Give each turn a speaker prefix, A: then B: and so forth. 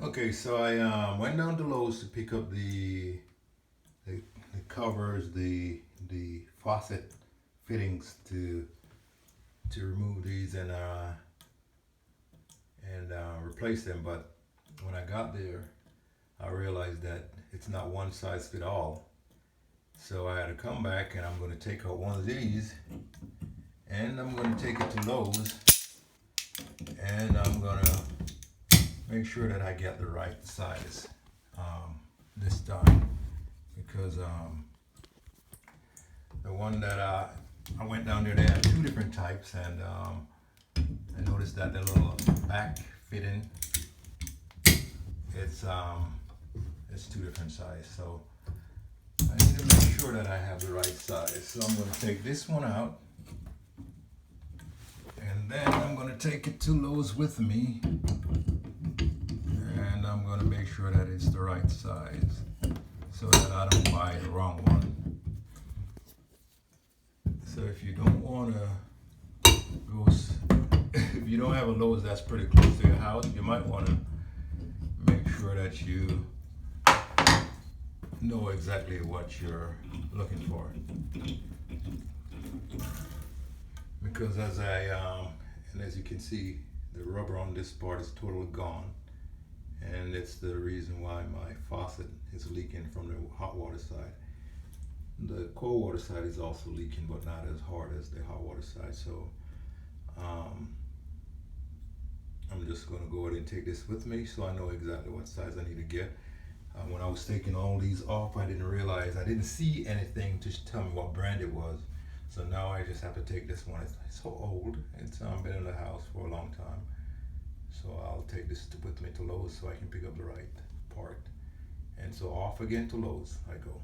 A: Okay, so I went down to Lowe's to pick up the covers, the faucet fittings to remove these and replace them. But when I got there, I realized that it's not one size fit all. So I had to come back and I'm going to take out one of these and I'm going to take it to Lowe's and I'm going to make sure that I get the right size this time because the one that I went down there, they had two different types and I noticed that the little back fitting it's two different sizes, so I need to make sure that I have the right size. So I'm going to take this one out and then I'm going to take it to Lowe's with me and I'm going to make sure that it's the right size so that I don't buy the wrong one. So if you don't want to go, if you don't have a Lowe's that's pretty close to your house, you might want to make sure that you know exactly what you're looking for. Because as you can see, the rubber on this part is totally gone. And it's the reason why my faucet is leaking from the hot water side. The cold water side is also leaking, but not as hard as the hot water side. So I'm just going to go ahead and take this with me so I know exactly what size I need to get. When I was taking all these off, I didn't realize, I didn't see anything to tell me what brand it was. So now I just have to take this one. It's so old. It's been in the house for a long time. So I'll take this with me to Lowe's so I can pick up the right part. And so off again to Lowe's I go.